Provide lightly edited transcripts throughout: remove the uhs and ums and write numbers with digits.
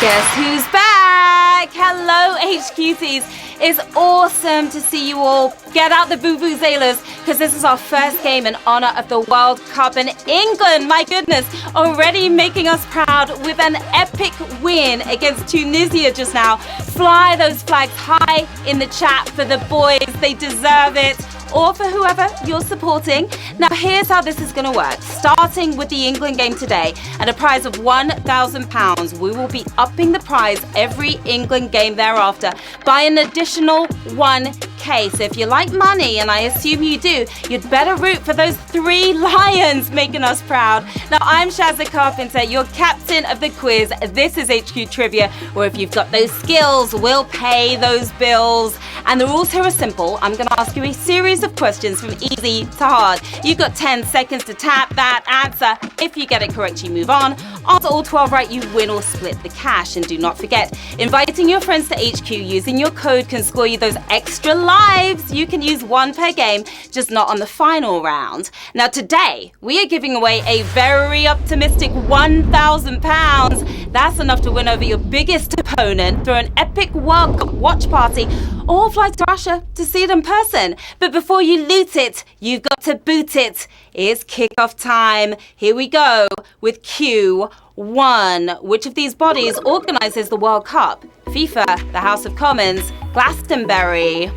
Guess who's back? Hello, HQTs. It's awesome to see you all. Get out the vuvuzelas, because this is our first game in honor of the World Cup in England. My goodness, already making us proud with an epic win against Tunisia just now. Fly those flags high in the chat for the boys. They deserve it. Or for whoever you're supporting. Now, here's how this is going to work. Starting with the England game today at a prize of £1,000, we will be upping the prize every England game thereafter by an additional 1k. So if you like money, and I assume you do, you'd better root for those 3 lions making us proud. Now, I'm Sharon Carpenter, your captain of the quiz. This is HQ Trivia, where if you've got those skills, we'll pay those bills. And the rules here are simple. I'm going to ask you a series of questions from easy to hard. You've got 10 seconds to tap that answer. If you get it correct, you move on. Answer all 12 right, you win or split the cash. And do not forget, inviting your friends to HQ using your code can score you those extra lives. You can use 1 per game, just not on the final round. Now today, we are giving away a very optimistic £1,000. That's enough to win over your biggest opponent through an epic World Cup watch party or fly to Russia to see it in person. But before you loot it, you've got to boot it. It's kickoff time. Here we go with Q1. Which of these bodies organises the World Cup? FIFA, the House of Commons, Glastonbury.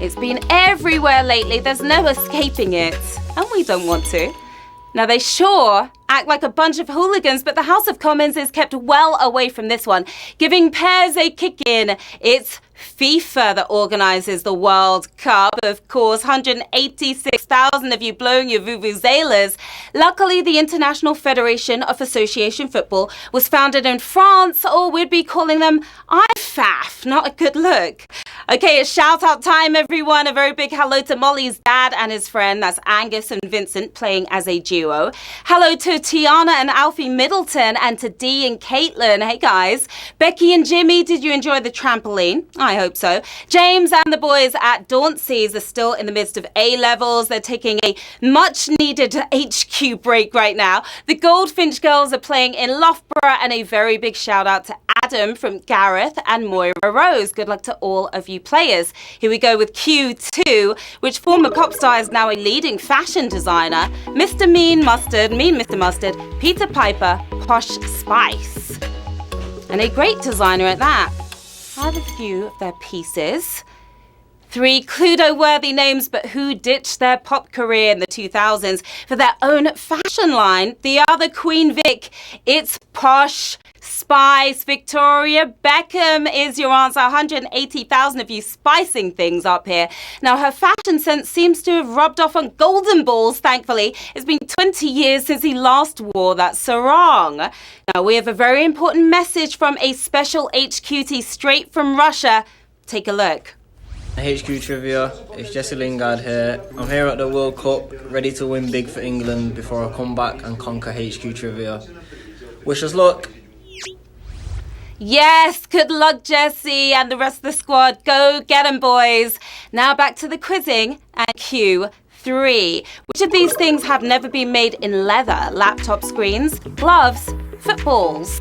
It's been everywhere lately. There's no escaping it. And we don't want to. Now, they sure act like a bunch of hooligans, but the House of Commons is kept well away from this one, giving pairs a kick in. It's FIFA that organises the World Cup. Of course, 186,000 of you blowing your vuvuzelas. Luckily, the International Federation of Association Football was founded in France, or we'd be calling them IFAF. Not a good look. Okay, it's shout out time, everyone. A very big hello to Molly's dad and his friend. That's Angus and Vincent playing as a duo. Hello to Tiana and Alfie Middleton, and to Dee and Caitlin. Hey guys. Becky and Jimmy, did you enjoy the trampoline? I hope so. James and the boys at Dauntsies are still in the midst of A-levels. They're taking a much needed HQ break right now. The Goldfinch girls are playing in Loughborough, and a very big shout out to Adam from Gareth and Moira Rose. Good luck to all of you players. Here we go with Q2, which former pop star is now a leading fashion designer. Mr. Mean Mr. Mustard, Peter Piper, Posh Spice. And a great designer at that. I have a few of their pieces. 3 Cluedo-worthy names, but who ditched their pop career in the 2000s for their own fashion line? The other Queen Vic. It's Posh Spice. Victoria Beckham is your answer. 180,000 of you spicing things up here. Now, her fashion sense seems to have rubbed off on golden balls, thankfully. It's been 20 years since he last wore that sarong. Now, we have a very important message from a special HQT straight from Russia. Take a look. HQ Trivia, it's Jesse Lingard here. I'm here at the World Cup, ready to win big for England before I come back and conquer HQ Trivia. Wish us luck. Yes, good luck, Jesse and the rest of the squad. Go get 'em, boys. Now back to the quizzing and Q3. Which of these things have never been made in leather? Laptop screens, gloves, footballs.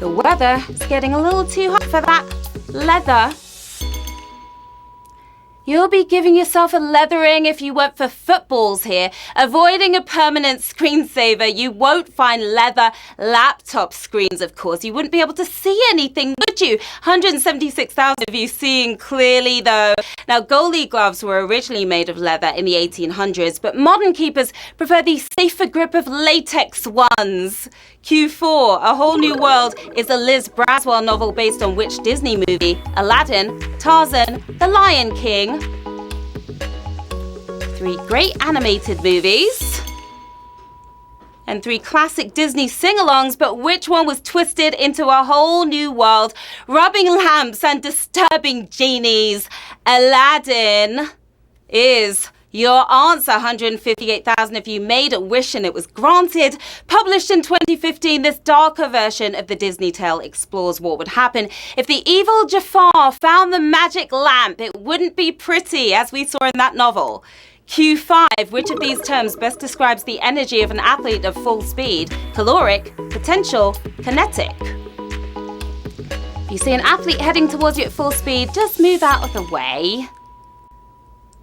The weather is getting a little too hot for that leather. You'll be giving yourself a leathering if you went for footballs here. Avoiding a permanent screensaver, you won't find leather laptop screens, of course. You wouldn't be able to see anything, would you? 176,000 of you seeing clearly, though. Now, goalie gloves were originally made of leather in the 1800s, but modern keepers prefer the safer grip of latex ones. Q4, A Whole New World is a Liz Braswell novel based on which Disney movie? Aladdin, Tarzan, The Lion King. 3 great animated movies. And 3 classic Disney sing-alongs, but which one was twisted into a whole new world, rubbing lamps and disturbing genies? Aladdin is your answer. 158,000 of you made a wish and it was granted. Published in 2015, this darker version of the Disney tale explores what would happen if the evil Jafar found the magic lamp. It wouldn't be pretty, as we saw in that novel. Q5, which of these terms best describes the energy of an athlete at full speed? Caloric, potential, kinetic. If you see an athlete heading towards you at full speed, just move out of the way.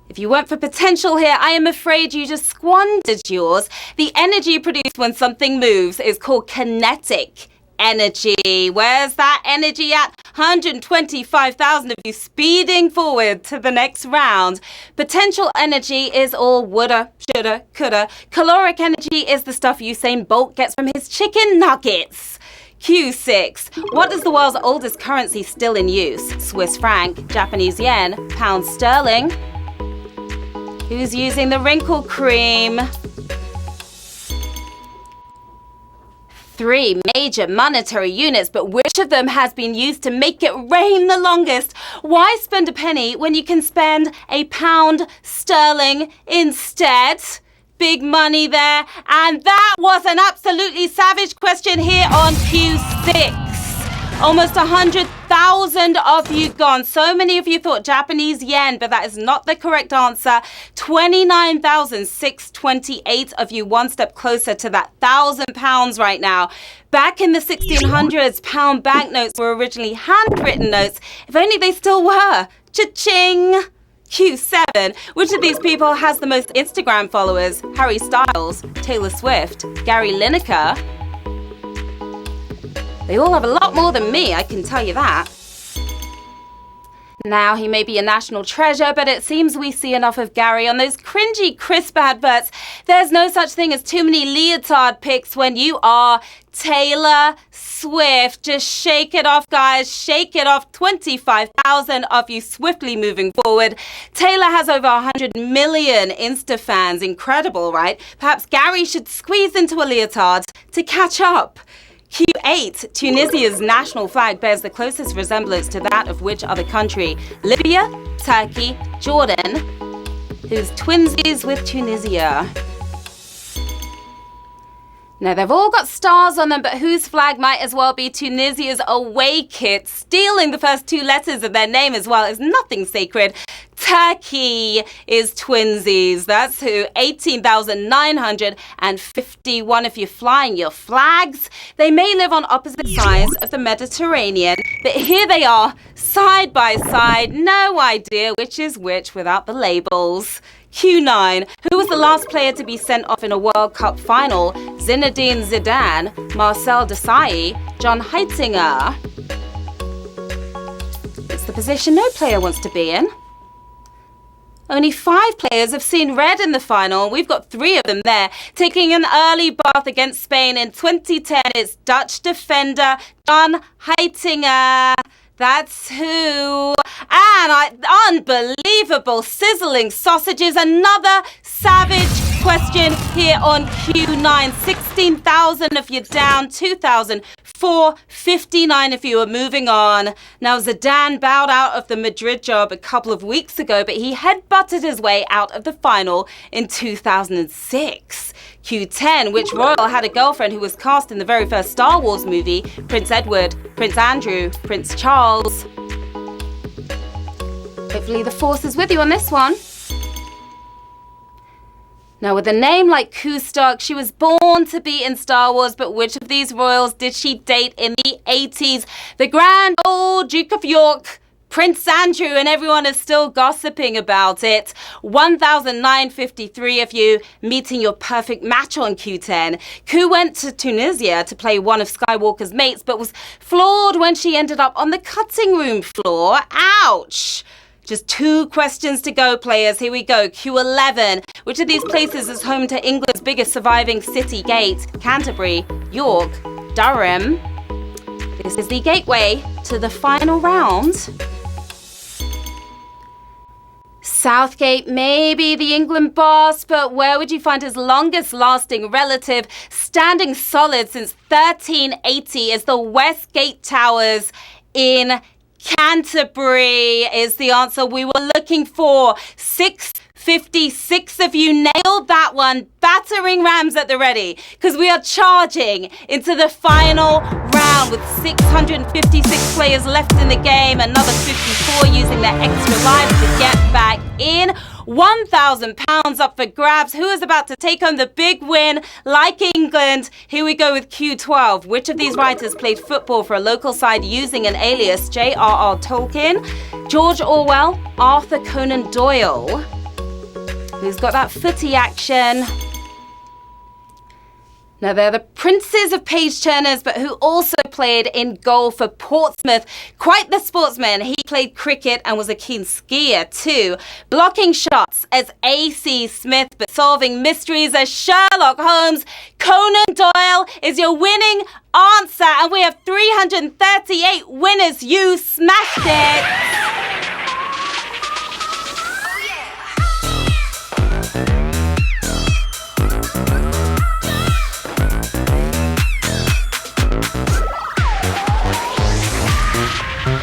If you went for potential here, I am afraid you just squandered yours. The energy produced when something moves is called kinetic energy. Where's that energy at? 125,000 of you speeding forward to the next round. Potential energy is all woulda, shoulda, coulda. Caloric energy is the stuff Usain Bolt gets from his chicken nuggets. Q6. What is the world's oldest currency still in use? Swiss franc, Japanese yen, pound sterling. Who's using the wrinkle cream? 3 major monetary units, but which of them has been used to make it rain the longest? Why spend a penny when you can spend a pound sterling instead? Big money there. And that was an absolutely savage question here on Q6. Almost 100,000 of you gone. So many of you thought Japanese yen, but that is not the correct answer. 29,628 of you one step closer to that £1,000 right now. Back in the 1600s, pound banknotes were originally handwritten notes. If only they still were. Cha-ching! Q7. Which of these people has the most Instagram followers? Harry Styles, Taylor Swift, Gary Lineker. They all have a lot more than me, I can tell you that. Now, he may be a national treasure, but it seems we see enough of Gary on those cringy, crisp adverts. There's no such thing as too many leotard pics when you are Taylor Swift. Just shake it off, guys. Shake it off. 25,000 of you swiftly moving forward. Taylor has over 100 million Insta fans. Incredible, right? Perhaps Gary should squeeze into a leotard to catch up. Q8. Tunisia's national flag bears the closest resemblance to that of which other country? Libya, Turkey, Jordan. Who's twinsies with Tunisia? Now, they've all got stars on them, but whose flag might as well be Tunisia's away kit? Stealing the first 2 letters of their name as well is nothing sacred. Turkey is twinsies. That's who. 18,951 if you're flying your flags. They may live on opposite sides of the Mediterranean, but here they are, side by side. No idea which is which without the labels. Q9. Who was the last player to be sent off in a World Cup final? Zinedine Zidane, Marcel Desailly, John Heitinger. It's the position no player wants to be in. Only 5 players have seen red in the final. We've got 3 of them there. Taking an early bath against Spain in 2010, it's Dutch defender John Heitinger. That's who. And unbelievable sizzling sausages. Another savage question here on Q9. 16,000 if you're down, 2,459 if you are moving on. Now, Zidane bowed out of the Madrid job a couple of weeks ago, but he headbutted his way out of the final in 2006. Q10, which royal had a girlfriend who was cast in the very first Star Wars movie? Prince Edward, Prince Andrew, Prince Charles. Hopefully the force is with you on this one. Now, with a name like Kustok, she was born to be in Star Wars, but which of these royals did she date in the 80s? The Grand Old Duke of York, Prince Andrew, and everyone is still gossiping about it. 1,953 of you meeting your perfect match on Q10. Ku went to Tunisia to play one of Skywalker's mates, but was floored when she ended up on the cutting room floor. Ouch! Just 2 questions to go, players. Here we go. Q11. Which of these places is home to England's biggest surviving city gate? Canterbury, York, Durham. This is the gateway to the final round. Southgate may be the England boss, but where would you find his longest lasting relative standing solid since 1380 is the Westgate Towers in Canterbury is the answer we were looking for. 656 of you nailed that one. Battering rams at the ready, because we are charging into the final round with 656 players left in the game. Another 54 using their extra lives to get back in. £1,000 up for grabs. Who is about to take home the big win like England? Here we go with Q12. Which of these writers played football for a local side using an alias? J.R.R. Tolkien, George Orwell, Arthur Conan Doyle. Who's got that footy action? Now, they're the princes of page turners, but who also played in goal for Portsmouth. Quite the sportsman. He played cricket and was a keen skier too. Blocking shots as A.C. Smith, but solving mysteries as Sherlock Holmes. Conan Doyle is your winning answer, and we have 338 winners. You smashed it!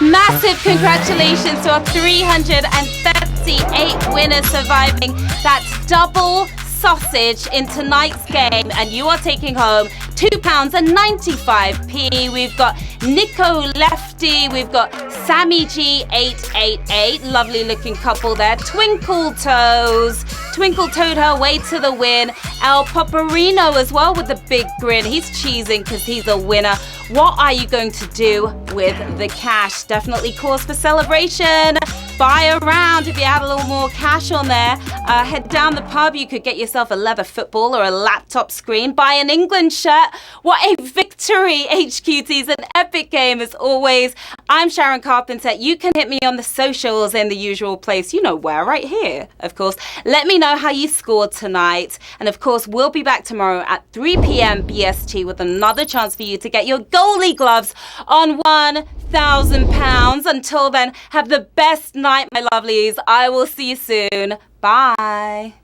Massive congratulations to our 338 winners surviving that double sausage in tonight's game, and you are taking home £2.95. We've got Nico Lefty, we've got Sammy G888, lovely looking couple there. Twinkle Toed her way to the win. El Paparino as well with the big grin. He's cheesing because he's a winner. What are you going to do with the cash? Definitely cause for celebration. Buy a round if you had a little more cash on there. Head down the pub. You could get yourself a leather football or a laptop screen. Buy an England shirt. What a victory, HQTs. An epic game as always. I'm Sharon Carpenter. You can hit me on the socials in the usual place. You know where, right here, of course. Let me know how you scored tonight. And of course, we'll be back tomorrow at 3 p.m. BST with another chance for you to get your goalie gloves on £1,000. Until then, have the best night, my lovelies. I will see you soon. Bye.